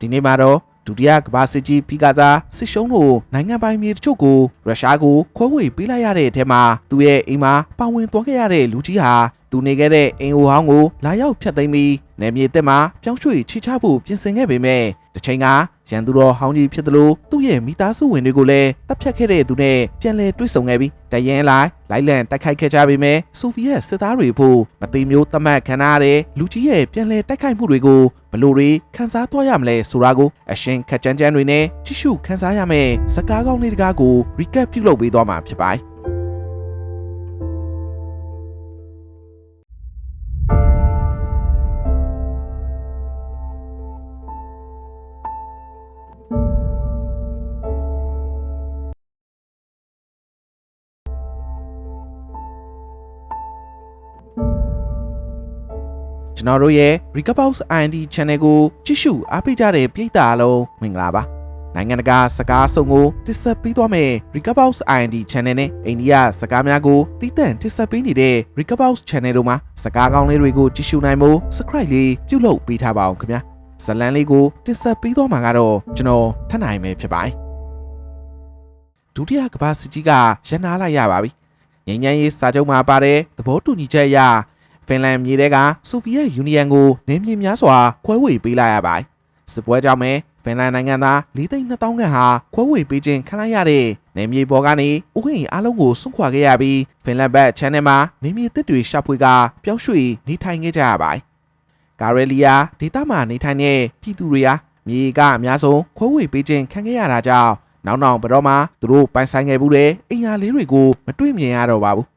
ဒီနေ့မှာတော့ဒုတိယကမ္ဘာစစ်ကြီးပြီးကစားစစ်ရှုံးလို့နိုင်ငံပိုင်မြေတချို့ကိုရုရှားကိုခွဲဝေပေးလိုက်ရတဲ့အထက်မှာသူ့ရဲ့အိမ်မှာပါဝင်သွားခဲ့ရတဲ့လူကြီးဟာသူနေခဲ့တဲ့အိမ်အိုဟောင်းကိုလာရောက်ဖျက်သိမ်းပြီးနယ်မြေသက်မှာပြောင်းရွှေ့ချေချဖို့ပြင်ဆင်ခဲ့ပေမဲ့တစ်ချိန်ကရန်သူတော်ဟောင်းကြီးဖြစ်သလိုသူ့ရဲ့မိသားစုဝင်တွေကိုလည်းတပ်ဖြတ်ခဲ့တဲ့သူနဲ့ပြန်လည်တွေ့ဆုံခဲ့ပြီးတရင်လိုက်လံတိုက်ခိုက်ခဲ့ကြပေမဲ့ဆိုဗီယက်စစ်သားတွေဖို့မသိမျိုးသတ်မှတ်ခံရတဲ့လူကြီးရဲ့ပြန်လည်တိုက်ခိုက်မှုတွေကိုဘလို့တွေခန်းစားသွားရမလဲဆိုတာကိုအရှင်ခက်ကြမ်းကြမ်းတွေနဲ့ကြည့်ရှုခန်းစားရမယ့်စကားကောင်းလေးတကားကို recap ပြုလုပ်ပေးသွားမှာဖြစ်ပါတယ်ကျွန်တော်တို့ရဲ့ Recapbox IND Channel ကိုကြည့်ရှုအားပေးကြတဲ့ပရိသတ်အားလုံးမင်္ဂလာပါနိုင်ငံတကာစကားအစုံကိုတင်ဆက်ပေးသွားမယ် Recapbox IND Channel နဲ့အိန္ဒိယစကားများကိုတည်တံ့တင်ဆက်ပေးနေတဲ့ Recapbox Channel တို့မှာစကားကောင်းလေးတွေကိုကြည့်ရှုနိုင်ဖို့ Subscribe လေးပြုလုပ်ပေးထားပါအောင်ခင်ဗျာဇလန်းလေးကိုတင်ဆက်ပေးသွားမှာကတော့ကျွန်တော်ထပ်နိုင်မယ်ဖြစ်ပါတယ်ဒုတိယကမ္ဘာစစ်ကြီးကရန်နာလိုက်ရပါပြီငြိမ်းချမ်းရေးစာချုပ်မှာပါတဲ့သဘောတူညီချက်အရဖင်လန်မြေတဲကဆိုဗီယက်ယူနီယံကိုနေမြေများစွာခွဲဝေပေးလိုက်ရပါတယ်စစ်ပွဲကြောင့်ပဲဖင်လန်နိုင်ငံသား4,200,000ခန့်ဟာခွဲဝေပေးခြင်းခံလိုက်ရတဲ့နေမြေပေါ်ကနေဥက္ကဋ္ဌအားလုံးကိုစွန့်ခွာခဲ့ရပြီးဖင်လန်ဘက်ချမ်းနယ်မှာနေမြေသစ်တွေရှာဖွေကပြောင်းရွှေ့နေထိုင်ခဲ့ကြရပါတယ်ကာရဲလီယာဒေသမှာနေထိုင်တဲ့ပြည်သူတွေဟာမြေကအများဆုံးခွဲဝေပေးခြင်းခံခဲ့ရတာကြောင့်နောက်ဘတော့မှသူတို့ပိုင်ဆိုင်ခဲ့မှုတဲ့အင်အားလေးတွေကိုမတွေ့မြင်ရတော့ပါဘူး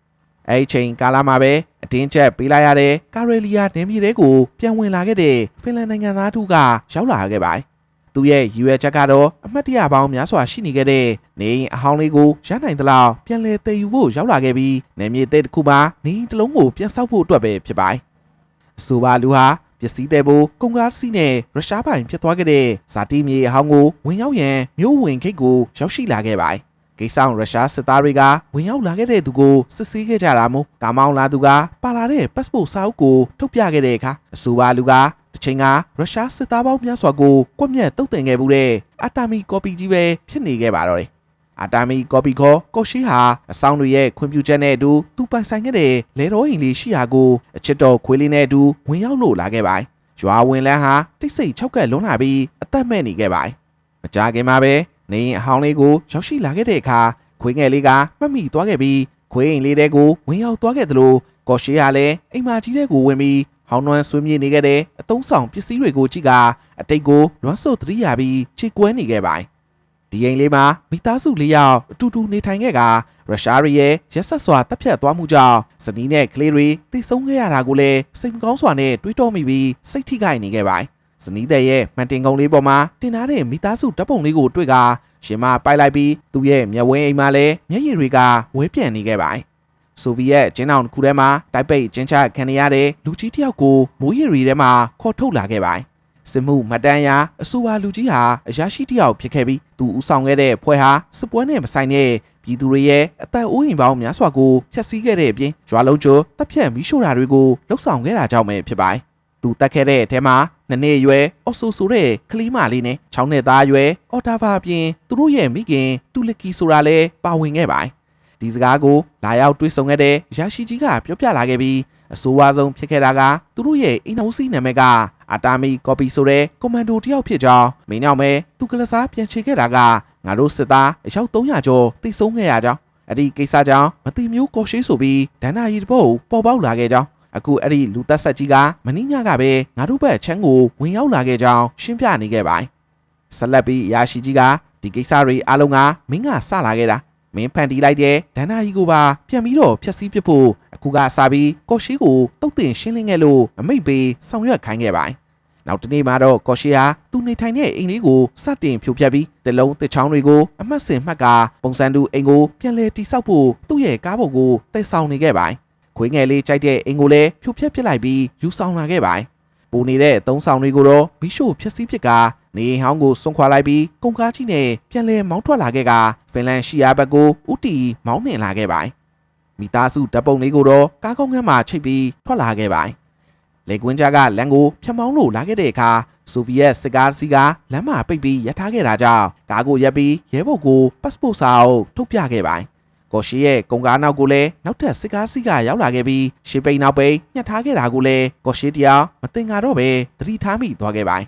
အဲ့ချိန်ကာလမှာပဲအတင်းကျပ်ပေးလိုက်ရတဲ့ကာရဲလီယာနယ်မြေတွေကိုပြန်ဝင်လာခဲ့တဲ့ဖင်လန်နိုင်ငံသားတို့ကရောက်လာခဲ့ပါတယ်သူရဲ့ရည်ရွယ်ချက်ကတော့အမှတ်တရပေါင်းများစွာရှိနေခဲ့တဲ့နေအိမ်အဟောင်းလေးကိုရနိုင်သလောက်ပြန်လည်တည်ယူဖို့ရောက်လာခဲ့ပြီးနယ်မြေသစ်တစ်ခုမှာနေအိမ်တစ်လုံးကိုပြန်ဆောက်ဖို့အတွက်ပဲဖြစ်ပါတယ်အဆိုပါလူဟာပစ္စည်းတဲ့ဖို့ကုန်ကားစီးနဲ့ရုရှားပိုင်ဖြစ်သွားခဲ့တဲ့ဇာတိမြေအဟောင်းကိုဝင်ရောက်ရန်မြို့ဝင်ဂိတ်ကိုရောက်ရှိလာခဲ့ပါတယ်ကိစ္စရုရှားစစ်သားတွေကဝင်ရောက်လာခဲ့တဲ့သူကိုစစ်ဆေးခဲ့ကြတာမို့ကာမောင်းလာသူကပါလာတဲ့ passport စာအုပ်ကိုထုတ်ပြခဲ့တဲ့အခါအဆိုပါလူကတစ်ချိန်ကရုရှားစစ်သားပေါင်းများစွာကိုကွပ်မျက်တုတ်တင်ခဲ့မှုတဲ့အတာမီကော်ပီကြီးပဲဖြစ်နေခဲ့ပါတော့တယ်အတာမီကော်ပီခေါ်ကော်ရှိဟာအဆောင်တွေရဲ့ခွင့်ပြုချက်နဲ့အတူသူပိုင်ဆိုင်ခဲ့တဲ့လဲတော်အိမ်လေးရှိရာကိုအချစ်တော်ခွေးလေးနဲ့အတူဝင်ရောက်လို့လာခဲ့ပါတယ်ရွာဝင်လန်းဟာတိတ်ဆိတ်၆ကက်လွန်လာပြီးအသက်မဲ့နေခဲ့ပါတယ်မကြခင်မှာပဲနေရင်အဟောင်းလေးကိုရောက်ရှိလာခဲ့တဲ့အခါခွေးငယ်လေးကမှတ်မိသွားခဲ့ပြီးခွေးအိမ်လေးတဲကိုဝင်ရောက်သွားခဲ့သလိုကော်ရှိဟာလည်းအိမ်မကြီးတဲ့ကိုဝင်ပြီးဟောင်းနွမ်းဆွေးမြေ့နေခဲ့တဲ့အသုံးဆောင်ပစ္စည်းတွေကိုကြည့်ကအတိတ်ကိုလွမ်းစို့သတိရပြီးခြေကွဲနေခဲ့ပါတယ်ဒီအိမ်လေးမှာမိသားစု၄ယောက်အတူတူနေထိုင်ခဲ့ကရုရှားရဲ့ရက်ဆက်စွာတပ်ဖြတ်သွားမှုကြောင့်ဇနီးနဲ့ကလေးတွေတိတ်ဆုံးခဲ့ရတာကိုလည်းစိတ်မကောင်းစွာနဲ့တွေးတောမိပြီးစိတ်ထိခိုက်နေခဲ့ပါတယ်ဇနီးတဲ့ရဲ့မှန်တင်ကုန်းလေးပေါ်မှာတင်ထားတဲ့မိသားစုဓာတ်ပုံလေးကိုတွေ့ကရှင်မပိုက်လိုက်ပြီးသူ့ရဲ့မျက်ဝန်းအိမ်မှာလည်းမျက်ရည်တွေကဝဲပြန်နေခဲ့ပါတယ်ဆိုဗီယက်ကျင်းအောင်တစ်ခုထဲမှာတိုက်ပိတ်ကျင်းချခံရတဲ့လူကြီးတစ်ယောက်ကိုမိုးရည်ရီထဲမှာခေါ်ထုတ်လာခဲ့ပါတယ်စစ်မှုမှတ်တမ်းအရအဆိုပါလူကြီးဟာအရာရှိတစ်ယောက်ဖြစ်ခဲ့ပြီးသူဦးဆောင်ခဲ့တဲ့ဖွဲ့ဟာစစ်ပွဲနဲ့မဆိုင်တဲ့ပြည်သူတွေရဲ့အသက်အိုးအိမ်ပေါင်းများစွာကိုဖျက်ဆီးခဲ့တဲ့အပြင်ရွာလုံးကျွတပ်ဖြတ်မီးရှို့တာတွေကိုလှုပ်ဆောင်ခဲ့တာကြောင့်ပဲဖြစ်ပါတယ်သူတက်ခဲ့တဲ့အထဲမှာ2နှစ်အရွယ်အော်ဆိုဆိုတဲ့ကလေးမလေးနဲ့6နှစ်သားအရွယ်အော်တာဗာအပြင်သူတို့ရဲ့မိခင်တူလကီဆိုတာလည်းပါဝင်ခဲ့ပါတယ်ဒီစကားကိုလာရောက်တွေ့ဆုံခဲ့တဲ့ရာရှိကြီးကပြောပြလာခဲ့ပြီးအဆိုးဝါးဆုံးဖြစ်ခဲ့တာကသူတို့ရဲ့အိမ်တော်စီနာမည်ကအတာမီကော်ပီဆိုတဲ့ကွန်မန်ဒိုတယောက်ဖြစ်ကြောင်းမင်းရောက်မဲ့သူကလစားပြန်ချေခဲ့တာကငါတို့စစ်သားအယောက်300ကျော်တိတ်ဆုံးခဲ့ရကြောင်းအဲ့ဒီကိစ္စကြောင့်မတိမျိုးကော်ရှိဆိုပြီးဒဏ္ဍာရီတစ်ပုဒ်ပေါ်ပေါက်လာခဲ့ကြောင်းအခုအဲ့ဒီလူသက်ဆက်ကြီးကမင်းညကပဲငါတို့ဘက်ချမ်းကိုဝင်ရောက်လာခဲ့ကြောင်းရှင်းပြနေခဲ့ပါတယ်ဆက်လက်ပြီးရာရှိကြီးကဒီကိစ္စတွေအားလုံးကမင်းကစလာခဲ့တာမင်းဖန်တီးလိုက်တဲ့ဒဏ္ဍာရီကိုပါပြန်ပြီးတော့ဖျက်ဆီးပစ်ဖို့အခုကစပြီးကော်ရှိကိုတုတ်တင်ရှင်းလင်းခဲ့လို့အမိတ်ပေးဆောင်ရွက်ခိုင်းခဲ့ပါတယ်နောက်တနေ့မှာတော့ကော်ရှိဟာသူနေထိုင်တဲ့အိမ်လေးကိုစတင်ဖြိုဖျက်ပြီးတစ်လုံးတစ်ချောင်းတွေကိုအမှတ်စဉ်မှတ်ကပုံစံတူအိမ်ကိုပြန်လဲတိဆောက်ဖို့သူ့ရဲ့ကားပေါ်ကိုတည်ဆောင်နေခဲ့ပါတယ်ခွေးငယ်လေးကြိုက်တဲ့အိမ်ကိုလည်းဖြိုဖျက်ပစ်လိုက်ပြီးယူဆောင်လာခဲ့ပါတယ်ပူနေတဲ့အသုံးဆောင်တွေကိုတော့မီးရှို့ဖျက်ဆီးပစ်ကနေအိမ်ဟောင်းကိုစွန့်ခွာလိုက်ပြီးကုန်ကားကြီးနဲ့ပြန်လဲမောင်းထွက်လာခဲ့ကဖင်လန်ရှီယာဘက်ကိုဥတီမောင်းနှင်လာခဲ့ပါတယ်မိသားစုဓာတ်ပုံလေးကိုတော့ကားကောင်းကမ်းမှာချိတ်ပြီးထွက်လာခဲ့ပါတယ်လေကွင်းကြားကလမ်းကိုဖြတ်မောင်းလို့လာခဲ့တဲ့အခါ ဆိုဗီယက်စစ်ကားစီးကလမ်းမှာပိတ်ပြီးရပ်ထားခဲ့တာကြောင့်ကားကိုရပ်ပြီးရဲဘော်ကိုပတ်စပို့စာအုပ်ထုတ်ပြခဲ့ပါတယ်ကော်ရှိရဲ့ကုန်ကားနောက်ကိုလည်းနောက်ထပ်စစ်ကားစီးကရောက်လာခဲ့ပြီးရှေ့ပိန်နောက်ပိန်ညှက်ထားခဲ့တာကိုလည်းကော်ရှိတရားမတင်ကားတော့ပဲသတိထားမိသွားခဲ့ပါတယ်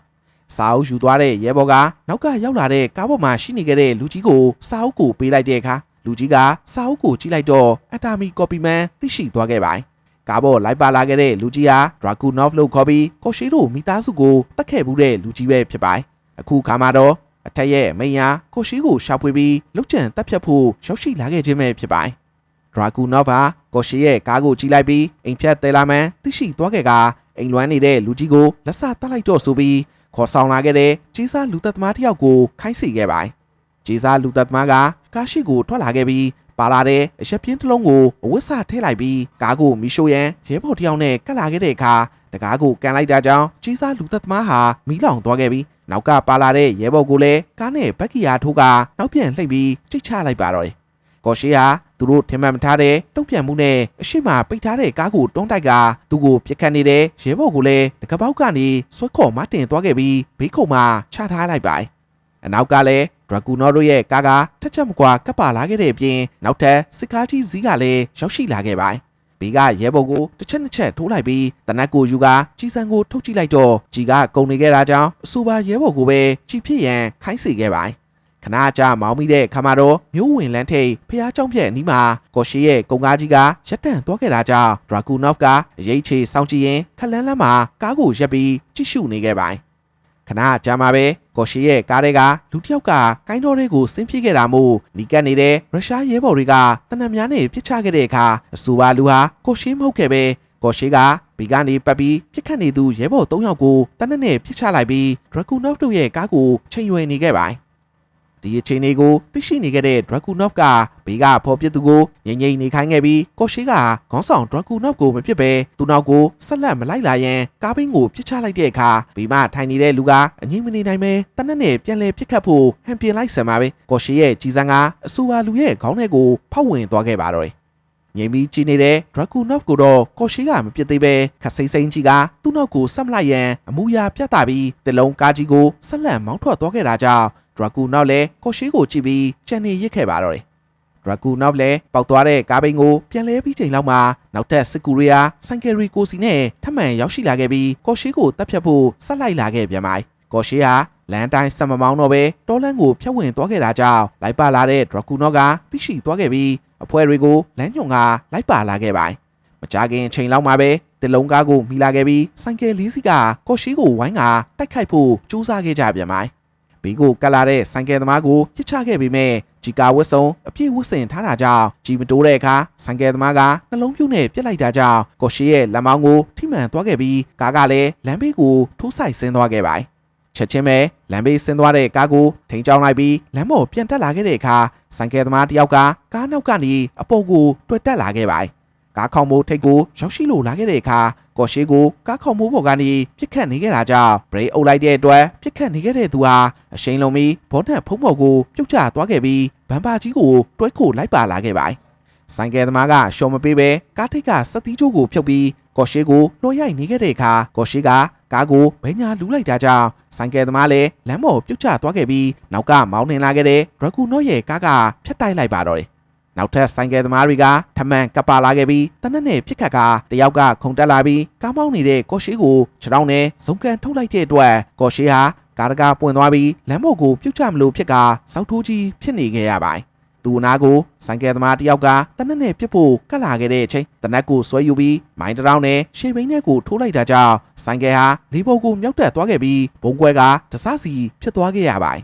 စာအုပ်ယူသွားတဲ့ရဲဘော်ကနောက်ကရောက်လာတဲ့ကားပေါ်မှာရှိနေခဲ့တဲ့လူကြီးကိုစာအုပ်ကိုပေးလိုက်တဲ့အခါလူကြီးကစာအုပ်ကိုကြည့်လိုက်တော့အတာမီကော်ပီမန်သိရှိသွားခဲ့ပါတယ်ကားပေါ်လိုက်ပါလာခဲ့တဲ့လူကြီးဟာဒရာဂူနော့ဖ်လို့ခေါ်ပြီးကော်ရှိတို့မိသားစုကိုတတ်ခဲ့မှုတဲ့လူကြီးပဲဖြစ်ပါတယ်အခုခါမှာတော့အထက်ရဲ့မိညာကော်ရှိကိုရှာဖွေပြီးလုတ်ကြံတက်ဖြတ်ဖို့ရောက်ရှိလာခဲ့ခြင်းပဲဖြစ်ပါတယ်ဒရာဂူနော့ဖ်ဟာကော်ရှိရဲ့ကားကိုကြည့်လိုက်ပြီးအိမ်ဖြတ်တဲလာမှန်သိရှိသွားခဲ့ကအိမ်လွမ်းနေတဲ့လူကြီးကိုလက်စတက်လိုက်တော့ဆိုပြီးခေါ်ဆောင်လာခဲ့တဲ့ကျေးစားလူသက်သမားတစ်ယောက်ကိုခိုင်းစေခဲ့ပါတယ်ကျေးစားလူသက်သမားကကားရှိကိုထွက်လာခဲ့ပြီးပါလာတဲ့အရက်ပြင်းတစ်လုံးကိုအဝတ်စထည့်လိုက်ပြီးကားကိုမီရှို့ရန်ရဲဘော်တစ်ယောက်နဲ့ကတ်လာခဲ့တဲ့အခါတကားကိုကန်လိုက်တာကြောင့်ကျေးစားလူသက်သမားဟာမီးလောင်သွားခဲ့ပြီးနောက်ကပါလာတဲ့ရဲဘော်ကိုလည်းကားနဲ့ဘက်ကီယာထိုးကနောက်ပြန်လှိပ်ပြီးကြိတ်ချလိုက်ပါတော့တယ်ကော်ရှိဟာသူတို့ထင်မှတ်မထားတဲ့တုံ့ပြန်မှုနဲ့အရှိမပိတ်ထားတဲ့ကားကိုတွန်းတိုက်ကသူ့ကိုပြစ်ခတ်နေတဲ့ရဲဘော်ကိုလည်းတကပောက်ကနေဆွဲခေါ်မတင်သွားခဲ့ပြီးဘေးခုံမှာချထားလိုက်ပါတယ်အနောက်ကလည်းဒရာဂူနော့တို့ရဲ့ကားကထက်ချက်မကွာကပ်ပါလာခဲ့တဲ့အပြင်နောက်ထပ်စစ်ကားကြီးစီးကလည်းရောက်ရှိလာခဲ့ပါတယ်ဘေးကရဲဘော်ကိုတစ်ချက်နှစ်ချက်ထိုးလိုက်ပြီးတနက်ကိုယူကကြီးစံကိုထုတ်ကြည့်လိုက်တော့ကြီးကကုန်နေခဲ့တာကြောင့်အဆိုပါရဲဘော်ကိုပဲကြီးဖြစ်ရန်ခိုင်းစေခဲ့ပါတယ်ခဏကြာမောင်းမိတဲ့ခါမှာတော့မျိုးဝင်လန်းထိပ်ဖျားเจ้าပြက်အနီးမှာကော်ရှိရဲ့ကုန်ကားကြီးကရက်တန့်သွားခဲ့တာကြောင့်ဒရာဂူနော့ဖ်ကအရေးချေစောင့်ကြည့်ရင်ခက်လန်းလန်းမှာကားကိုရပ်ပြီးကြည့်ရှုနေခဲ့ပါတယ်ခဏကြာမှာပဲကော်ရှိရဲ့ကားတွေကလူတစ်ယောက်ကကိုင်းတော်တွေကိုဆင်းပြေးခဲ့တာမို့နီကတ်နေတဲ့ရုရှားရဲဘော်တွေကတနက်များနဲ့ပြစ်ချခဲ့တဲ့အခါအဆိုပါလူဟာကော်ရှိမဟုတ်ခဲ့ပဲကော်ရှိကဘီကနေပတ်ပြီးပြစ်ခတ်နေသူရဲဘော်၃ယောက်ကိုတနက်နဲ့ပြစ်ချလိုက်ပြီးဒရာဂူနော့ဖ်တို့ရဲ့ကားကိုချိန်ရွယ်နေခဲ့ပါတယ်ဒီအချိန်လေးကိုသိရှိနေခဲ့တဲ့ဒရာဂူနော့ဖ်ကဘေးကဖော်ပြသူကိုငြိမ်ငြိမ်နေခိုင်းခဲ့ပြီးကော်ရှိကခေါင်းဆောင်ဒရာဂူနော့ဖ်ကိုမပြစ်ပဲသူ့နောက်ကိုဆက်လက်မလိုက်လာရန်ကားဘင်းကိုပြစ်ချလိုက်တဲ့အခါဘေးမှထိုင်နေတဲ့လူကအငြိမ်မနေနိုင်ပဲတနက်နဲ့ပြန်လဲပြစ်ခတ်ဖို့ဟန်ပြင်လိုက်ဆံပါပဲကော်ရှိရဲ့ကြီးစံကအဆိုပါလူရဲ့ခေါင်းထဲကိုဖောက်ဝင်သွားခဲ့ပါတော့တယ်ငြိမ်ပြီးကြည့်နေတဲ့ဒရာဂူနော့ဖ်ကိုတော့ကော်ရှိကမပြစ်သေးပဲခက်စိမ့်စိမ့်ကြီးကသူ့နောက်ကိုဆက်မလိုက်ရန်အမူအရာပြတ်တာပြီးတလုံးကားကြီးကိုဆက်လက်မောင်းထွက်သွားခဲ့တာကြောင့်ဒရာဂူနော့ဖ်လည်းကော်ရှိကိုကြည့်ပြီးကြံနေရစ်ခဲ့ပါတော့တယ်ဒရာဂူနော့ဖ်လည်းပေါက်သွားတဲ့ကားဘိန်းကိုပြန်လဲပြီးချိန်လောက်မှာနောက်ထပ်စစ်ကူရီယာဆိုင်ကယ်ရီကိုစီနဲ့ထပ်မံရောက်ရှိလာခဲ့ပြီးကော်ရှိကိုတပ်ဖြတ်ဖို့ဆက်လိုက်လာခဲ့ပြန်ပါကော်ရှိဟာလမ်းတိုင်းဆက်မမောင်းတော့ပဲတောလန်းကိုဖြတ်ဝင်သွားခဲ့တာကြောင့်လိုက်ပါလာတဲ့ဒရာဂူနော့ဖ်ကသိရှိသွားခဲ့ပြီးအဖွဲ့တွေကိုလမ်းညွန်ကလိုက်ပါလာခဲ့ပါတယ်မကြခင်ချိန်လောက်မှာပဲတလုံးကားကိုမိလာခဲ့ပြီးဆိုင်ကယ်လေးစီးကကော်ရှိကိုဝိုင်းကတိုက်ခိုက်ဖို့ကြိုးစားခဲ့ကြပြန်ပါတယ်ဘေးကိုကတ်လာတဲ့ဆိုင်ကယ်သမားကိုပြစ်ချခဲ့ပေမဲ့ဂျီကာဝတ်စုံအပြည့်ဝတ်ဆင်ထားတာကြောင့်ဂျီမတိုးတဲ့အခါဆိုင်ကယ်သမားကနှလုံးပြုတ်နဲ့ပြစ်လိုက်တာကြောင့်ကော်ရှိရဲ့လက်မောင်းကိုထိမှန်သွားခဲ့ပြီးကားကလည်းလမ်းဘေးကိုထိုးဆိုင်ဆင်းသွားခဲ့ပါတယ်ချက်ချင်းပဲလမ်းဘေးဆင်းသွားတဲ့ကားကိုထိန်ချောင်းလိုက်ပြီးလမ်းပေါ်ပြန်တက်လာခဲ့တဲ့အခါဆိုင်ကယ်သမားတစ်ယောက်ကကားနောက်ကနေအပေါ်ကိုတွေ့တက်လာခဲ့ပါတယ်ကားခေါင်မိုးထိပ်ကိုရောက်ရှိလို့လာခဲ့တဲ့အခါကော်ရှိကိုကားခေါင်မိုးပေါ်ကနေပြစ်ခတ်နေခဲ့တာကြောင့်ဘရိတ်အုပ်လိုက်တဲ့အတွက်ပြစ်ခတ်နေခဲ့တဲ့သူဟာအရှိန်လုံးပြီးဘောနက်ဖုံးပေါ်ကိုပြုတ်ကျသွားခဲ့ပြီးဗန်ပါကြီးကိုတွဲခိုလိုက်ပါလာခဲ့ပါတယ်ဆိုင်ကယ်သမားကရှော်မပေးပဲကားထိပ်ကစက်တီးကျိုးကိုဖြုတ်ပြီးကော်ရှိကိုလွှဲရိုက်နေခဲ့တဲ့အခါကော်ရှိကကားကိုဘဲညာလူးလိုက်တာကြောင့်ဆိုင်ကယ်သမားလည်းလမ်းပေါ်ပြုတ်ကျသွားခဲ့ပြီးနောက်ကမောင်းနှင်လာခဲ့တဲ့ဒရာဂူနော့ရဲ့ကားကဖြတ်တိုက်လိုက်ပါတော့တယ်နောက်ထပ်ဆိုင်ကယ်သမားတွေကထမှန်ကပ်ပါလာခဲ့ပြီးတနက်နဲ့ပြစ်ခတ်ကတယောက်ကခုန်တက်လာပြီးကားမောင်းနေတဲ့ကော်ရှိကိုခြေထောက်နဲ့ဇုံကန်ထုတ်လိုက်တဲ့အတွက်ကော်ရှိဟာကားတကားပွင့်သွားပြီးလမ်းပေါ်ကိုပြုတ်ချမလို့ဖြစ်ကစောက်ထိုးကြီးဖြစ်နေခဲ့ရပါတယ်သူ့နာကိုဆိုင်ကယ်သမားတယောက်ကတနက်နဲ့ပြစ်ဖို့ကတ်လာခဲ့တဲ့အချိန်တနက်ကိုဆွဲယူပြီးမိုင်းတရောင်းနဲ့ရှေ့ဘိန်းနဲ့ကိုထိုးလိုက်တာကြောင့်ဆိုင်ကယ်ဟာလေးပေါ်ကိုမြောက်တက်သွားခဲ့ပြီးဘုံကွဲကတစားစီဖြစ်သွားခဲ့ရပါတယ်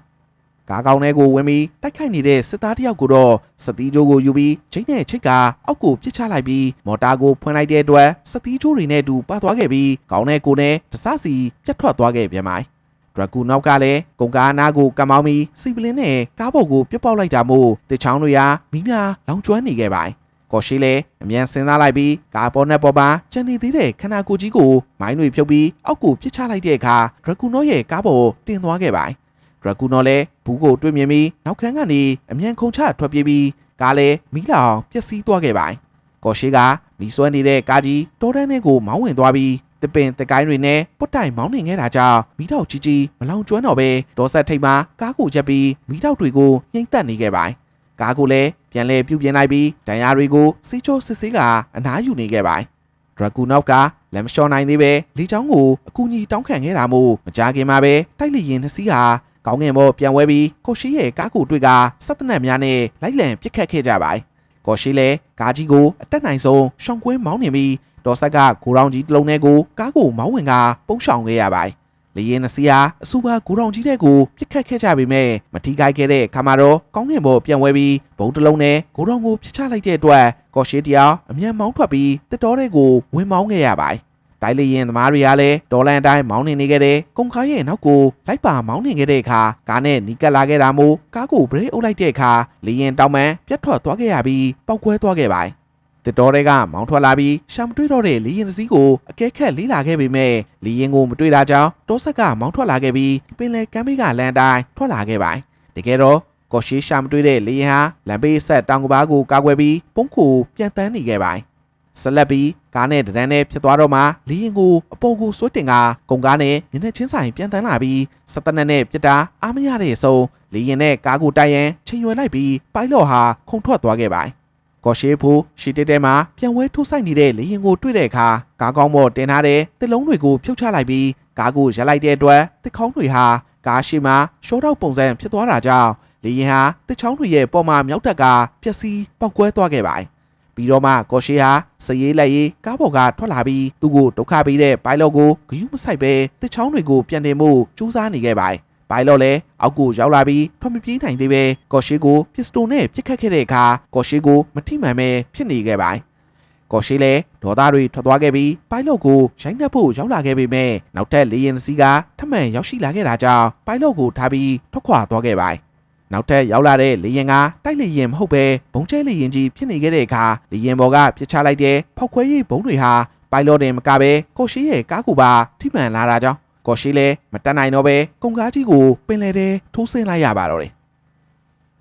ကားကောင်းထဲကိုဝင်ပြီးတိုက်ခိုက်နေတဲ့စစ်သားတယောက်ကိုတော့စတီးကြိုးကိုယူပြီးချိန်နဲ့ချိတ်ကအောက်ကိုပစ်ချလိုက်ပြီးမော်တာကိုဖွင့်လိုက်တဲ့အတွက်စတီးကြိုးတွေနဲ့အတူပါသွားခဲ့ပြီးခေါင်းနဲ့ကိုယ်နဲ့တစားစီပြတ်ထွက်သွားခဲ့ပြန်ပါတယ်ဒရာဂူနော့ဖ်ကလည်းကုန်ကားနားကိုကမ်းမောင်းပြီးစီပလင်းနဲ့ကားပေါ်ကိုပြတ်ပေါက်လိုက်တာမို့တစ်ချောင်းတွေဟာမီးများလောင်ကျွမ်းနေခဲ့ပါတယ်ကော်ရှိလည်းအမြန်ဆင်းသားလိုက်ပြီးကားပေါ်နဲ့ပေါ်ပါကျန်နေသေးတဲ့ခန္ဓာကိုယ်ကြီးကိုမိုင်းတွေဖြုတ်ပြီးအောက်ကိုပစ်ချလိုက်တဲ့အခါဒရာဂူနော့ရဲ့ကားပေါ်တင်သွားခဲ့ပါတယ်ဒရာဂူနော့လည်းဘူးကိုတွေ့မြင်ပြီးနောက်ခန်းကနေအမြန်ခုန်ချထွက်ပြေးပြီးကားလည်းမီးလောင်ပျက်စီးသွားခဲ့ပါတယ်ကော်ရှိကမီးစွမ်းနေတဲ့ကားကြီးတောတန်းထဲကိုမောင်းဝင်သွားပြီး တပင်တကိုင်းတွေနဲ့ပုတ်တိုင်မောင်းနေခဲ့တာကြောင့်မီးတောက်ကြီးကြီးမလောင်ကျွမ်းတော့ပဲဒေါ်ဆက်ထိပ်မှာကားကိုရက်ပြီးမီးတောက်တွေကိုငိမ့်သက်နေခဲ့ပါကားကိုလည်းပြန်လဲပြုတ်ပြင်းလိုက်ပြီးဒဏ်ရာတွေကိုစီးချိုးစစ်ဆေးကအနားယူနေခဲ့ပါဒရဂူနော့ကလမ်းမလျှော်နိုင်သေးပဲလေချောင်းကိုအကူအညီတောင်းခံခဲ့တာမို့မကြခင်မှာပဲတိုက်လေရင်နှစ်စီးဟာကောင်းငင်ပေါ်ပြန်ဝဲပြီးကိုရှိရဲ့ကားကိုတွေ့ကစက်တနက်များနဲ့လိုက်လံပစ်ခတ်ခဲ့ကြပါကိုရှိလည်းကားကြီးကိုအတက်နိုင်ဆုံးရှောင်းကွင်းမောင်းနေပြီးဒေါ်ဆက်ကဂိုရောင်ကြီးတစ်လုံးထဲကိုကားကိုမောင်းဝင်ကပုန်းရှောင်ခဲ့ရပါလေရင်နှစ်စီးဟာအစူပါဂိုရောင်ကြီးတဲ့ကိုပစ်ခတ်ခဲ့ကြပေမဲ့မထိခိုက်ခဲ့တဲ့ခါမှာတော့ကောင်းငင်ပေါ်ပြန်ဝဲပြီးဘုံတစ်လုံးနဲ့ဂိုရောင်ကိုဖျက်ချလိုက်တဲ့အတွက်ကော်ရှိတရားအမြန်မောင်းထွက်ပြီးတစ်တော်တဲ့ကိုဝင်မောင်းခဲ့ရပါတိုက်လေရင်သမားတွေကလည်းဒေါ်လန်အတိုင်းမောင်းနေခဲ့တဲ့ကုန်ခါရဲ့နောက်ကိုလိုက်ပါမောင်းနေခဲ့တဲ့အခါကားနဲ့နီးကပ်လာခဲ့တာမို့ကားကိုဘရိတ်အုပ်လိုက်တဲ့အခါလေရင်တောင်ပန်ပြတ်ထွက်သွားခဲ့ရပြီးပောက်ကွဲသွားခဲ့ပါတစ်တော်တွေကမောင်းထွက်လာပြီးရှာမတွေ့တော့တဲ့လေရင်တစ်စီးကိုအကဲခတ်လေးလာခဲ့ပေမဲ့လေရင်ကိုမတွေ့တာကြောင့်တောဆက်ကမောင်းထွက်လာခဲ့ပြီးပင်လယ်ကမ်းဘေးကလမ်းအတိုင်းထွက်လာခဲ့ပါတကယ်တော့ကော်ရှိရှာမတွေ့တဲ့လေရင်ဟာလမ်းဘေးဆက်တောင်ကဘာကိုကာကွယ်ပြီးပုံးကိုပြန်တန်းနေခဲ့ပါဆက်လက်ပြီးကားနဲ့တန်းနဲ့ဖြစ်သွားတော့မှလေရင်ကိုအပေါ်ကိုဆွဲတင်ကကုန်ကားနဲ့မျက်နှာချင်းဆိုင်ပြန်တန်းလာပြီးစက်တနက်နဲ့ပြစ်တာအားမရတဲ့အဆုံးလေရင်နဲ့ကားကိုတိုက်ရန်ချိန်ရွယ်လိုက်ပြီးပိုင်လော့ဟာခုန်ထွက်သွားခဲ့ပါကော်ရှိဖူရှီတက်တဲမှာပြန်ဝဲထိုးဆိုင်နေတဲ့လေရင်ကိုတွေ့တဲ့အခါကားကောင်းပေါ်တင်ထားတဲ့တစ်လုံးတွေကိုဖြုတ်ချလိုက်ပြီးကားကိုရပ်လိုက်တဲ့အတွက်တစ်ခေါင်းတွေဟာကားရှိမှရှော့တော့ပုံစံဖြစ်သွားတာကြောင့်လေရင်ဟာတစ်ချောင်းတွေရဲ့ပေါ်မှာမြောက်တက်ကပျက်စီးပောက်ကွဲသွားခဲ့ပါပြီးတော့မှကော်ရှိဟာစရေးလက်ရေးကားပေါ်ကထွက်လာပြီးသူ့ကိုဒုက္ခပေးတဲ့ပိုင်လော့ကိုဂယုမဆိုင်ပဲတစ်ချောင်းတွေကိုပြန်တင်မှုစူးစမ်းနေခဲ့ပါပိုင်လော့လည်းအောက်ကိုရောက်လာပြီးထွက်မပြေးနိုင်သေးပဲကော်ရှိကိုပစ္စတိုနဲ့ပစ်ခတ်ခဲ့တဲ့အခါကော်ရှိကိုမထိမှန်ပဲဖြစ်နေခဲ့ပါကော်ရှိလည်းဒေါသတွေထွက်သွားခဲ့ပြီးပိုင်လော့ကိုရိုက်နှက်ဖို့ရောက်လာခဲ့ပေမဲ့နောက်ထပ်လေရင်စီးကထပ်မံရောက်ရှိလာခဲ့တာကြောင့်ပိုင်လော့ကိုထားပြီးထွက်ခွာသွားခဲ့ပါနောက်ထပ်ရောက်လာတဲ့လေရင်ကတိုက်လေရင်မဟုတ်ပဲဘုံကျဲလေရင်ကြီးဖြစ်နေခဲ့တဲ့အခါလေရင်ပေါ်ကပြစ်ချလိုက်တဲ့ဖောက်ခွဲရေးဘုံတွေဟာပိုင်လော့တင်မကပဲကော်ရှိရဲ့ကားကိုပါထိမှန်လာတာကြောင့်ကော်ရှိလည်းမတတ်နိုင်တော့ပဲကုန်ကားကြီးကိုပင်လယ်ထဲထိုးဆင်းလိုက်ရပါတော့တယ်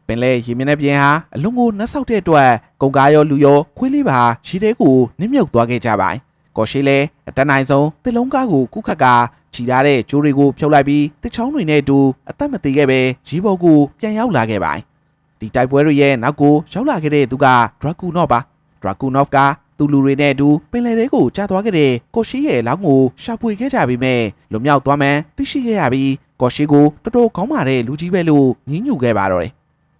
ပင်လယ်ရေမျက်နှာပြင်ဟာအလုံးကိုနှက်ဆောက်တဲ့အတွက်ကုန်ကားရောလူရောခွေးလေးပါရေထဲကိုနစ်မြုပ်သွားခဲ့ကြပါကော်ရှိလည်းအတတ်နိုင်ဆုံးတစ်လုံးကားကိုကုခတ်ကခြိထားတဲ့ကျိုးတွေကိုဖြုတ်လိုက်ပြီးတစ်ချောင်းတွေနဲ့အတူအသက်မသေးခဲ့ပဲရေပေါ်ကိုပြန်ရောက်လာခဲ့ပါဒီတိုက်ပွဲတွေရဲ့နောက်ကိုရောက်လာခဲ့တဲ့သူကဒရာဂူနော့ပါဒရာဂူနော့ကသူလူတွေနဲ့အတူပင်လယ်ထဲကိုကျသွားခဲ့တဲ့ကော်ရှိရဲ့လောင်းကိုရှာဖွေခဲ့ကြပေမဲ့လွန်မြောက်သွားမှန်းသိရှိခဲ့ရပြီးကော်ရှိကိုတော်တော်ကောင်းပါတဲ့လူကြီးပဲလို့ညှင်းညူခဲ့ပါတော့တယ်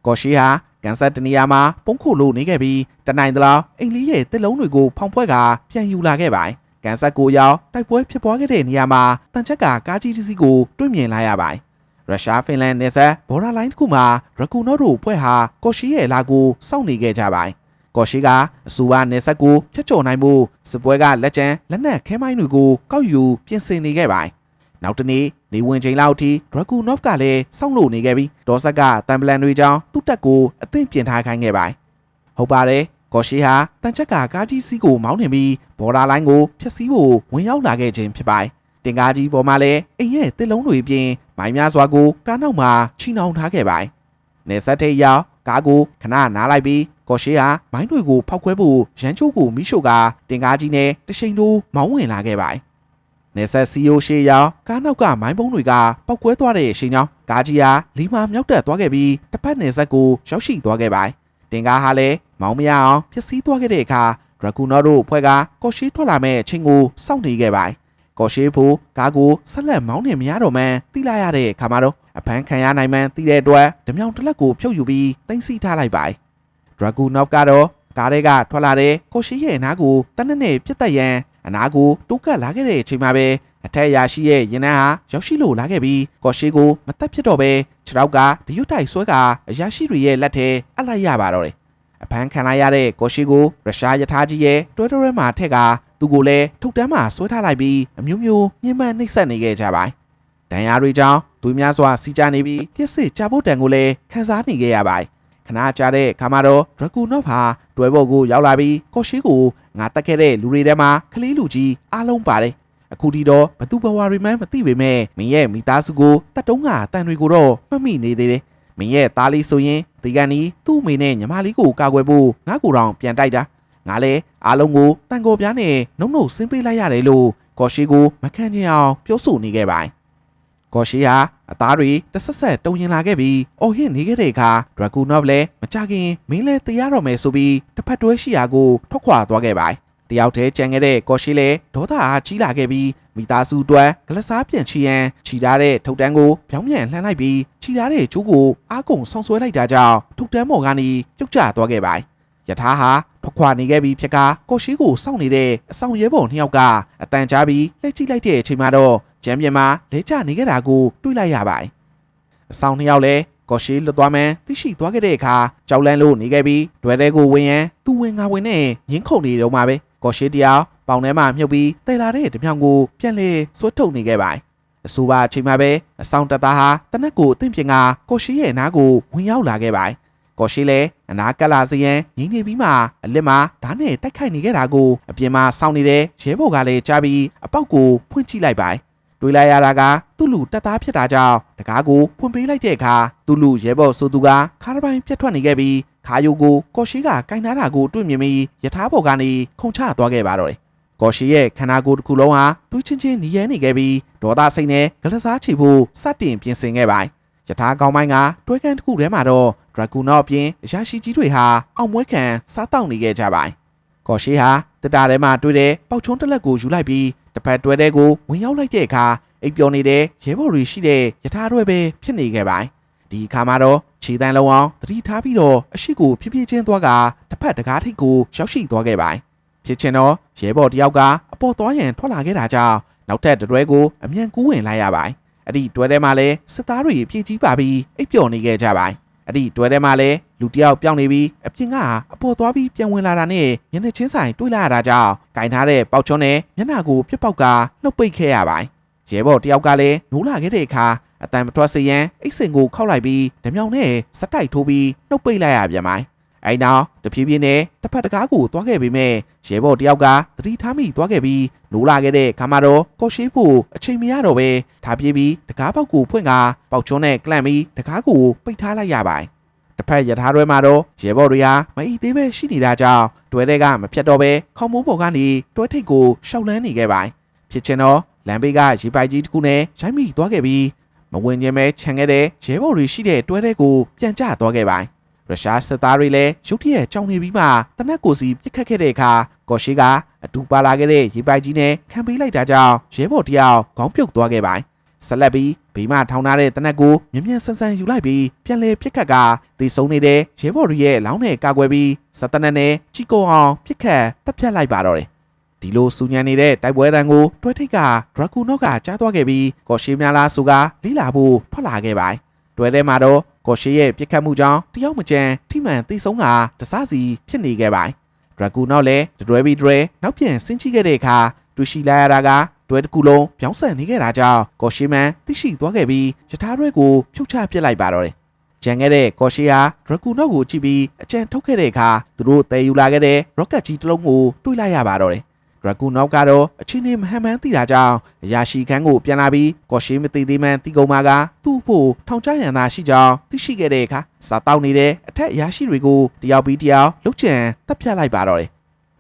ကော်ရှိဟာကန်ဆတ်တနီယာမှာပုံခိုလို့နေခဲ့ပြီးတနိုင်သလောက်အိမ်လေးရဲ့တစ်လုံးတွေကိုဖောင်ဖွဲကပြန်ယူလာခဲ့ပါကန်ဆတ်ကိုရောက်တိုက်ပွဲဖြစ်ပွားခဲ့တဲ့နေရာမှာတန်ချက်ကကားကြီးတစ်စီးကိုတွေ့မြင်လာရပါရုရှားဖင်လန်နယ်စပ်ဘော်ဒါလိုင်းတစ်ခုမှာရကူနော့တို့ဖွဲ့ဟာကော်ရှိရဲ့လာကိုစောင့်နေခဲ့ကြပါကော်ရှိကအစူပါနယ်စပ်ကိုဖျက်ချော်နိုင်မှုစစ်ပွဲကလက်ကျန်လက်နက်ခဲမိုင်းတွေကိုကောက်ယူပြင်ဆင်နေခဲ့ပါနောက်တနေ့နေဝင်ချိန်လောက်ထိဒရကူနော့ကလည်းစောင့်လို့နေခဲ့ပြီးဒေါ်ဆက်ကတမ်ပလန်တွေကြောင့်သူ့တက်ကိုအသင့်ပြင်ထားခိုင်းခဲ့ပါဟုတ်ပါတယ်ကော်ရှိဟာတန်ချက်ကကားကြီးစီးကိုမောင်းနေပြီးဘော်ဒါလိုင်းကိုဖျက်ဆီးဖို့ဝင်ရောက်လာခဲ့ခြင်းဖြစ်ပါတယ်တင်ကားကြီးပေါ်မှာလည်းအိမ်ရဲ့တစ်လုံးတွေပြင်မိုင်းများစွာကိုကားနောက်မှာချီနှောင်ထားခဲ့ပါတယ်နေဆက်ထိပ်ရောက်ကားကိုခဏနားလိုက်ပြီးကော်ရှိဟာမိုင်းတွေကိုဖောက်ခွဲဖို့ရန်ချိုးကိုမိရှို့ကတင်ကားကြီးနဲ့တရှိန်တို့မောင်းဝင်လာခဲ့ပါတယ်နေဆက်စီယိုရှေးရောက်ကားနောက်ကမိုင်းပုံးတွေကပောက်ကွဲသွားတဲ့အချိန်ကြောင့်ကားကြီးဟာလီမာမြောက်တက်သွားခဲ့ပြီးတစ်ဖက်နေဆက်ကိုရောက်ရှိသွားခဲ့ပါတယ်တင်ကားဟာလည်းမောင်းမရအောင်ဖြစ်စည်းသွားခဲ့တဲ့အခါဒရကူနော့တို့ဖွဲ့ကကော်ရှိထွက်လာမဲ့အချိန်ကိုစောင့်နေခဲ့ပါတယ်ကော်ရှိဖို့ကားကိုဆက်လက်မောင်းနေမရတော့မှန်းသိလိုက်ရတဲ့အခါမှာတော့အဖမ်းခံရနိုင်မှန်းသိတဲ့အတွက်ဓမြောင်တစ်လက်ကိုဖြုတ်ယူပြီးတင်စီထားလိုက်ပါတယ်ဒရကူနော့ကတော့ကားတွေကထွက်လာတဲ့ကော်ရှိရဲ့အနားကိုတနက်နဲ့ပြစ်တက်ရန်အနားကိုတိုးကပ်လာခဲ့တဲ့အချိန်မှာပဲအထက်ရာရှိရဲ့ရင်နှန်းဟာရောက်ရှိလို့လာခဲ့ပြီးကော်ရှိကိုမတက်ဖြစ်တော့ပဲခြေထောက်ကတရွတ်တိုက်ဆွဲကအရာရှိတွေရဲ့လက်ထဲအပ်လိုက်ရပါတော့တယ်အဖမ်းခံလိုက်ရတဲ့ကော်ရှိကိုရုရှားယထာကြီးရဲ့တွဲတွဲမှာထက်ကသူကိုလည်းထုတ်တန်းမှာဆွဲထားလိုက်ပြီးအမျိုးမျိုးညှဉ်းပန်းနှိပ်စက်နေခဲ့ကြပါဒဏ်ရာတွေကြောင့်သူများစွာစီကြနေပြီးပြစ်စစ်ကြဖို့တန်ကိုလည်းခန်းစားနေခဲ့ရပါခဏကြာတဲ့ခါမှာတော့ဒရကူနော့ဟာတွဲပေါ်ကိုရောက်လာပြီးကော်ရှိကိုငါတက်ခဲ့တဲ့လူတွေထဲမှာကလေးလူကြီးအားလုံးပါတယ်အခုဒီတော့ဘသူဘဝရီမန်းမသိပေမဲ့မင်းရဲ့မိသားစုကိုတတ်တုံးကအတန်တွေကိုတော့မှတ်မိနေသေးတယ်မင်းရဲ့သားလေးဆိုရင်ဒီကနေ့သူ့အမေနဲ့ညီမလေးကိုကာကွယ်ဖို့ငါကိုယ်တော်ပြန်တိုက်တာ ငါလည်းအားလုံးကိုတန်ကိုပြားနဲ့နှုတ်ဆင်းပေးလိုက်ရတယ်လို့ကော်ရှိကိုမခံချင်အောင်ပြောဆိုနေခဲ့ပါကော်ရှိဟာအသားတွေတဆက်ဆက်တုံရင်လာခဲ့ပြီးအော်ဟစ်နေခဲ့တဲ့အခါဒရဂူနော့လည်းမကြခင်မင်းလည်းတရားတော်မယ်ဆိုပြီးတစ်ဖက်တွဲရှိရာကိုထွက်ခွာသွားခဲ့ပါတယောက်တည်းကြံခဲ့တဲ့ကော်ရှိလည်းဒေါသအားကြီးလာခဲ့ပြီးမိသားစုအတွက်ကလစားပြန်ချီရန်ခြိထားတဲ့ထုတ်တန်းကိုပြောင်းပြန်လှမ်းလိုက်ပြီးခြိထားတဲ့ကျိုးကိုအားကုန်ဆောင်းဆွဲလိုက်တာကြောင့်ထုတ်တန်းပေါ်ကနေပြုတ်ကျသွားခဲ့ပါယထာဟာထွက်ခွာနေခဲ့ပြီးဖြစ်ကကော်ရှိကိုစောင့်နေတဲ့အဆောင်ရဲဘော်နှစ်ယောက်ကအတန်ကြားပြီးလှည့်ကြည့်လိုက်တဲ့အချိန်မှာတော့ကျမ်းပြင်မှာလဲကျနေခဲ့တာကိုတွေ့လိုက်ရပါတယ်အဆောင်နှစ်ယောက်လည်းကော်ရှိလွတ်သွားမှန်းသိရှိသွားခဲ့တဲ့အခါကြောက်လန့်လို့နေခဲ့ပြီးတွဲတဲ့ကိုဝင်ရန်သူဝင်ငါဝင်နဲ့ရင်းခုန်နေတော့မှပဲကော်ရှိတယောက်ပေါင်ထဲမှာမြုပ်ပြီးတဲလာတဲ့တမြောင်ကိုပြန်လေဆွတ်ထုတ်နေခဲ့ပါတယ်အဆိုပါအချိန်မှာပဲအဆောင်တပ်သားဟာတနက်ကိုအသင့်ပြင်ကကော်ရှိရဲ့နားကိုဝင်ရောက်လာခဲ့ပါတယ်ကော်ရှိလည်းအနာကလာစရန်ငိမ့်နေပြီးမှအလစ်မှာဓာတ်နဲ့တိုက်ခိုက်နေခဲ့တာကိုအပြင်မှာစောင့်နေတဲ့ရဲဘော်ကလည်းကြားပြီးအပေါက်ကိုဖွင့်ကြည့်လိုက်ပါတယ်တွေ့လိုက်ရတာကသူ့လူတပ်သားဖြစ်တာကြောင့်တကားကိုဖွင့်ပေးလိုက်တဲ့အခါသူ့လူရဲဘော်ဆိုသူကခါးပိုင်းပြတ်ထွက်နေခဲ့ပြီးခါယိုကိုကော်ရှိကကင်နာတာကိုတွေ့မြင်ပြီးယထာဘော်ကနေခုန်ချသွားခဲ့ပါတော့တယ်ကော်ရှိရဲ့ခန္ဓာကိုယ်တစ်ခုလုံးဟာသူ့ချင်းချင်းနီးရဲနေခဲ့ပြီးဒေါသစိတ်နဲ့ဂလစားချီဖို့စတင်ပြင်ဆင်ခဲ့ပါတယ်ယထာကောင်းပိုင်းကတွဲကန်တစ်ခုထဲမှာတော့ဒရဂူနော့အပြင်အရာရှိကြီးတွေဟာအောင်မွဲခံစားတောက်နေခဲ့ကြပါတယ်ကော်ရှိဟာတစ်တာထဲမှာတွေ့တဲ့ပေါက်ချုံးတစ်လက်ကိုယူလိုက်ပြီးတစ်ဖက်တွဲတဲ့ကိုဝင်ရောက်လိုက်တဲ့အခါအိပ်ပျော်နေတဲ့ရဲဘော်တွေရှိတဲ့ယထာတွဲပဲဖြစ်နေခဲ့ပါတယ်ဒီအခါမှာတော့ခြေတန်းလုံးအောင်သတိထားပြီးတော့အရှိကိုဖြည်းဖြည်းချင်းသွားကတစ်ဖက်တကားထိပ်ကိုရောက်ရှိသွားခဲ့ပါတယ်ဖြစ်ချင်တော့ရဲဘော်တယောက်ကအပေါ်သွားရန်ထွက်လာခဲ့တာကြောင့်နောက်ထပ်တွဲကိုအမြန်ကူးဝင်လိုက်ရပါတယ်အဲ့ဒီတွဲထဲမှာလည်းစစ်သားတွေပြေးကြီးပါပြီးအိပ်ပျော်နေခဲ့ကြပါတယ်အဲ့ဒီတွဲထဲမှာလည်းလူတယောက်ပြောင်းနေပြီးအပြင်ကအပေါ်သွားပြီးပြန်ဝင်လာတာနဲ့မျက်နှာချင်းဆိုင်တွေ့လာရတာကြောင့်ကင်ထားတဲ့ပေါက်ချွန်းနဲ့မျက်နှာကိုပြစ်ပေါက်ကနှုတ်ပိတ်ခဲ့ရပါတယ်ရဲဘော်တယောက်ကလည်းနိုးလာခဲ့တဲ့အခါအတန်မထွက်စေရန်အိတ်စင်ကိုခောက်လိုက်ပြီးဓမြောင်နဲ့စတိုက်ထိုးပြီးနှုတ်ပိတ်လိုက်ရပြန်ပါတယ်အဲ့နောက်တဖြည်းဖြည်းနဲ့တစ်ဖက်တကားကိုသွားခဲ့ပေမဲ့ရဲဘော်တယောက်ကသတိထားမိသွားခဲ့ပြီးနိုးလာခဲ့တဲ့ခါမှာတော့ကော်ရှိဖို့အချိန်မရတော့ပဲထားပြေးပြီးတကားပေါက်ကိုဖွင့်ကပေါက်ချွန်းနဲ့ကလန့်ပြီးတကားကိုပိတ်ထားလိုက်ရပါတယ်တစ်ဖက်ယထာတွဲမှာတော့ရဲဘော်တွေဟာမအီသေးပဲရှိနေတာကြောင့်တွဲတဲ့ကမဖြတ်တော့ပဲခေါင်းမိုးပေါ်ကနေတွဲထိတ်ကိုရှောက်လန်းနေခဲ့ပါတယ်ဖြစ်ချင်တော့လမ်းဘေးကရေပိုက်ကြီးတစ်ခုနဲ့ရိုက်မိသွားခဲ့ပြီးမဝင်ခြင်းပဲခြံခဲ့တဲ့ရဲဘော်တွေရှိတဲ့တွဲတဲ့ကိုပြန်ကျသွားခဲ့ပါတယ်ရုရှားစစ်သားတွေလည်းရုတ်တရက်ကြောင်နေပြီးမှတနက်ကိုစီပြစ်ခတ်ခဲ့တဲ့အခါကော်ရှိကအတူပါလာခဲ့တဲ့ရေပိုက်ကြီးနဲ့ခံပေးလိုက်တာကြောင့်ရဲဘော်တယောက်ခေါင်းပြုတ်သွားခဲ့ပါတယ်ဆက်လက်ပြီးဘေးမှထောင်ထားတဲ့တနက်ကိုမြ мян ဆန်းဆန်းယူလိုက်ပြီးပြန်လဲပြစ်ခတ်ကသေဆုံးနေတဲ့ရဲဘော်တွေရဲ့လောင်းနဲ့ကာကွယ်ပြီးစတနက်နဲ့ကြီးကုံအောင်ပြစ်ခတ်တပ်ဖြတ်လိုက်ပါတော့တယ်ဒီလိုစူညံနေတဲ့တိုက်ပွဲတန်းကိုတွဲထိတ်ကဒရဂူနော့ကကြားသွားခဲ့ပြီးကော်ရှိများလားဆိုကလေးလာဖို့ထွက်လာခဲ့ပါတယ်တွဲထဲမှာတော့ကော်ရှိရဲ့ပြစ်ခတ်မှုကြောင့်တယောက်မကျန်ထိမှန်သေဆုံးကတစစီဖြစ်နေခဲ့ပါတယ်ဒရဂူနော့လည်းတွဲပြီးတွဲနောက်ပြန်ဆင်းချိခဲ့တဲ့အခါတွေ့ရှိလိုက်ရတာကတွဲတစ်ခုလုံးပြောင်းဆန်နေခဲ့တာကြောင့်ကော်ရှိမန်သိရှိသွားခဲ့ပြီးယထာတွဲကိုဖြုတ်ချပစ်လိုက်ပါတော့တယ်ကျန်ခဲ့တဲ့ကော်ရှိဟာဒရဂူနော့ကိုကြည့်ပြီးအကြံထုတ်ခဲ့တဲ့အခါသူတို့တည်ယူလာခဲ့တဲ့ရော့ကတ်ကြီးတစ်လုံးကိုတွေ့လိုက်ရပါတော့တယ်ဒရဂူနော့ကတော့အချင်းချင်းမဟန်မှန်းသိတာကြောင့်အရာရှိခန်းကိုပြန်လာပြီးကော်ရှိမသိသေးမှန်းသိကုန်မှာကသူ့ဖို့ထောင်ချရန်သာရှိကြောင်းသိရှိခဲ့တဲ့အခါစားတောက်နေတဲ့အထက်အရာရှိတွေကိုတယောက်ပြီးတယောက်လှုပ်ချန်တပ်ဖြတ်လိုက်ပါတော့တယ်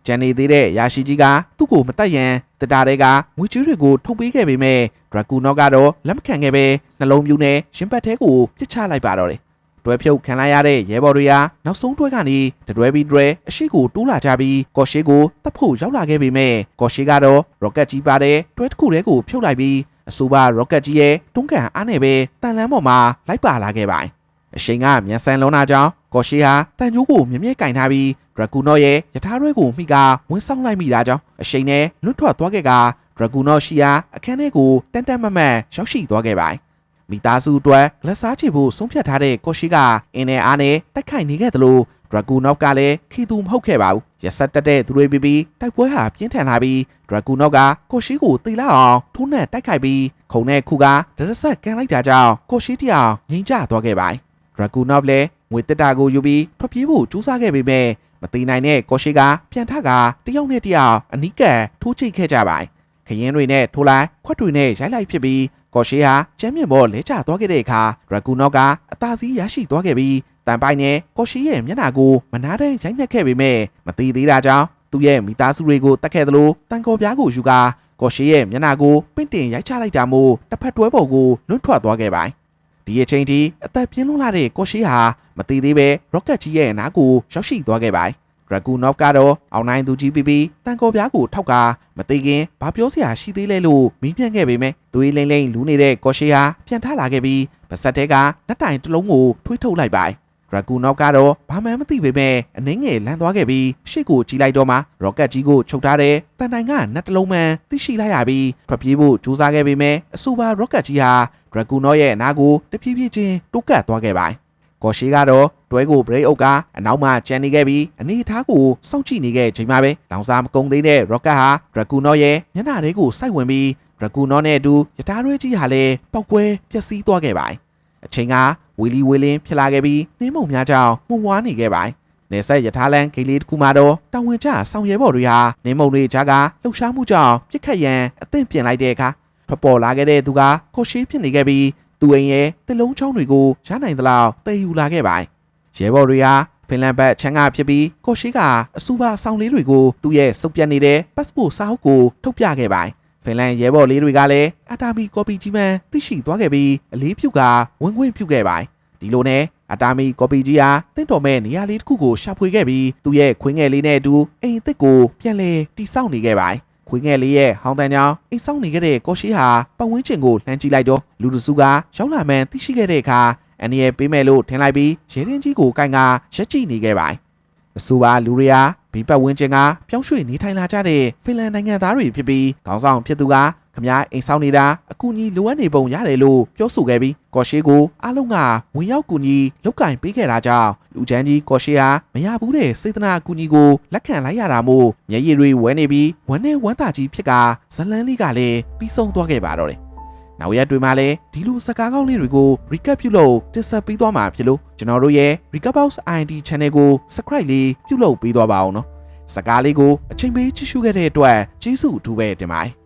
ကျန်နေသေးတဲ့ရာရှိကြီးကသူ့ကိုမတက်ရန်တတာတွေကငွေကြေးတွေကိုထုတ်ပေးခဲ့ပေမဲ့ဒရဂူနော့ကတော့လက်မခံခဲ့ပဲနှလုံးပြူးနဲ့ရင်ပတ်ထဲကိုပစ်ချလိုက်ပါတော့တယ်တွဲဖြုတ်ခံလိုက်ရတဲ့ရဲဘော်တွေဟာနောက်ဆုံးတွဲကနေတွဲပြီးတွဲအရှိကိုတိုးလာကြပြီးကော်ရှိကိုတပ်ဖို့ရောက်လာခဲ့ပေမဲ့ကော်ရှိကတော့ရော့ကတ်ကြီးပါတဲ့တွဲတစ်ခုတည်းကိုဖြုတ်လိုက်ပြီးအဆိုပါရော့ကတ်ကြီးရဲ့တွန်းကန်အားနဲ့ပဲတန်လန်းပေါ်မှာလိုက်ပါလာခဲ့ပါတယ်အရှိန်ကမြန်ဆန်လွန်းတာကြောင့်ကော်ရှိဟာတန်ကြိုးကိုမြဲမြဲကင်ထားပြီးဒရဂူနော့ရဲ့ယထာတွဲကိုမိကဝင်ဆောင်လိုက်မိတာကြောင့်အရှိန်နဲ့လွတ်ထွက်သွားခဲ့ကဒရဂူနော့ရှိဟာအခန်းထဲကိုတန်တန်မတ်မတ်ရောက်ရှိသွားခဲ့ပါတယ်မိသားစုအတွက်လက်စားချေဖို့ဆုံးဖြတ်ထားတဲ့ကော်ရှိကအင်းနဲ့အားနဲ့တိုက်ခိုက်နေခဲ့သလိုဒရဂူနော့ကလည်းခီသူမဟုတ်ခဲ့ပါဘူးရဆက်တက်တဲ့သူတွေပြီးတိုက်ပွဲဟာပြင်းထန်လာပြီးဒရဂူနော့ကကော်ရှိကိုသိလာအောင်ထိုးနှက်တိုက်ခိုက်ပြီးခုံနဲ့ခုကဒရဆက်ကန်လိုက်တာကြောင့်ကော်ရှိတယောက်ငိမ့်ကျသွားခဲ့ပါတယ်ဒရဂူနော့လည်းငွေတက်တာကိုယူပြီးထွက်ပြေးဖို့ကြိုးစားခဲ့ပေမဲ့မသိနိုင်တဲ့ကော်ရှိကပြန်ထကတယောက်နဲ့တယောက်အနီးကပ်ထိုးချိတ်ခဲ့ကြပါတယ်ခရင်တွေနဲ့ထိုးလိုက်ခွက်တွေနဲ့ရိုက်လိုက်ဖြစ်ပြီးကော်ရှိဟာကျမ်းမြင့်ပေါ်လဲကျသွားခဲ့တဲ့အခါဒရဂူနော့ကအသာစီးရရှိသွားခဲ့ပြီး တန်ပိုင်နဲ့ကိုရှိရဲ့မျက်နှာကိုမနာတဲ့ရိုက်နှက်ခဲ့ပေမဲ့မသိသေးတာကြောင့်သူ့ရဲ့မိသားစုတွေကိုတတ်ခဲ့သလိုတန်ကော်ပြားကိုယူကာကိုရှိရဲ့မျက်နှာကိုပင့်တင်ရိုက်ချလိုက်တာမို့တစ်ဖက်တွဲပေါ်ကိုလွန့်ထွက်သွားခဲ့ပါဒီအချိန်ထိအသက်ပြင်းလွန်းလာတဲ့ကိုရှိဟာမသိသေးပဲရော့ကက်ကြီးရဲ့နားကိုရောက်ရှိသွားခဲ့ပါဒရဂူနော့ဖ်ကတော့အောင်နိုင်သူကြီးပြီးတန်ကော်ပြားကိုထောက်ကမသိခင်ဘာပြောစရာရှိသေးလဲလို့မင်းပြန်ခဲ့ပေမဲ့သွေးလိမ့်လိမ့်လူနေတဲ့ကိုရှိဟာပြန်ထလာခဲ့ပြီးပါဆက်တဲကနှက်တိုင်တစ်လုံးကိုထွေးထုတ်လိုက်ပါဒရဂူနော့ဖ်ကတော့ဘာမှမသိပေမဲ့အနှင်းငယ်လန်းသွားခဲ့ပြီးရှေ့ကိုကြည့်လိုက်တော့မှရော့ကက်ကြီးကိုချုပ်ထားတဲ့တန်တိုင်ကနှက်တစ်လုံးမှန်သိရှိလိုက်ရပြီးထွက်ပြေးဖို့ကြိုးစားခဲ့ပေမဲ့အဆိုပါရော့ကက်ကြီးဟာဒရဂူနော့ရဲ့အနားကိုတဖြည်းဖြည်းချင်းတိုးကပ်သွားခဲ့ပါကိုရှိကတော့တွဲကိုဘရိတ်အုပ်ကအနောက်မှကျန်နေခဲ့ပြီးအနေအထားကိုစောင့်ကြည့်နေခဲ့ချိန်မှာပဲလောင်စာမကုန်သေးတဲ့ရော့ကတ်ဟာဒရဂူနော့ရဲ့မျက်နှာလေးကိုစိုက်ဝင်ပြီးဒရဂူနော့နဲ့အတူရထားရွေးကြီးဟာလည်းပောက်ကွဲပျက်စီးသွားခဲ့ပါအချိန်ကဝီလီဝီလင်းဖြစ်လာခဲ့ပြီးနှင်းမုံများကြောင့်မှုန်ဝါးနေခဲ့ပါနေဆက်ရထားလမ်းဂိတ်လေးတစ်ခုမှာတော့တာဝန်ကျဆောင်ရဲဘော်တွေဟာနှင်းမုံတွေကြားကလှုပ်ရှားမှုကြောင့်ပြစ်ခတ်ရန်အသင့်ပြင်လိုက်တဲ့အခါထွက်ပေါ်လာခဲ့တဲ့သူကကိုရှိဖြစ်နေခဲ့ပြီးသူအိမ်ရဲ့တစ်လုံးချောင်းတွေကိုရနိုင်သလောက်တည်ယူလာခဲ့ပါရဲဘော်တွေဟာဖင်လန်ဘက်ချမ်းကဖြစ်ပြီးကိုရှိကအစူပါဆောင်လေးတွေကိုသူ့ရဲ့စုပ်ပြတ်နေတဲ့ passport စာအုပ်ကိုထုတ်ပြခဲ့ပါဖင်လန်ရဲဘော်လေးတွေကလည်းအတာမီကော်ပီကြီးမှန်သိရှိသွားခဲ့ပြီးအလေးပြုကဝင်ခွင့်ပြုခဲ့ပါဒီလိုနဲ့အတာမီကော်ပီကြီးဟာတင့်တော်မဲ့နေရာလေးတစ်ခုကိုရှာဖွေခဲ့ပြီးသူ့ရဲ့ခွေးငယ်လေးနဲ့အတူအိမ်အသစ်ကိုပြန်လည်တိစောက်နေခဲ့ပါခွေးငယ်လေးရဲ့ဟောင်းတန်းကြောင့်အိမ်ဆောင်နေခဲ့တဲ့ကိုရှိဟာပတ်ဝန်းကျင်ကိုလှမ်းကြည့်လိုက်တော့လူတစုကရောက်လာမှန်းသိရှိခဲ့တဲ့အခါအန်ဒီရဲ့ပေးမယ်လို့ထင်လိုက်ပြီးရဲရင်ကြီးကိုကိုင်ကရက်ကြည့်နေခဲ့ပါအဆိုပါလူတွေဟာဘီပတ်ဝန်းကျင်ကပြောင်းရွှေ့နေထိုင်လာကြတဲ့ဖင်လန်နိုင်ငံသားတွေဖြစ်ပြီးခေါင်းဆောင်ဖြစ်သူကခမအိမ်ဆောင်နေတာအကူကြီးလိုအပ်နေပုံရတယ်လို့ပြောဆိုခဲ့ပြီးကော်ရှိကိုအားလုံးကဝင်ရောက်ကူညီလောက်ကင်ပေးခဲ့တာကြောင့်လူချမ်းကြီးကော်ရှိဟာမရဘူးတဲ့စေတနာအကူကြီးကိုလက်ခံလိုက်ရတာမို့မျက်ရည်တွေဝဲနေပြီးဝမ်းနဲ့ဝမ်းသာကြီးဖြစ်ကဇလန်းလေးကလည်းပြီးဆုံးသွားခဲ့ပါတော့တယ်နောက်ရက်တွေမှာလည်းဒီလိုစကားကောင်းလေးတွေကို recap ပြုလုပ်တင်ဆက်ပေးသွားမှာဖြစ်လို့ကျွန်တော်တို့ရဲ့ Recapbox ID Channel ကို subscribe လေးပြုလုပ်ပေးသွားပါအောင်နော်စကားလေးကိုအချိန်ပေးကြည့်ရှုခဲ့တဲ့အတွက်ကျေးဇူးအထူးပဲတင်ပါတယ်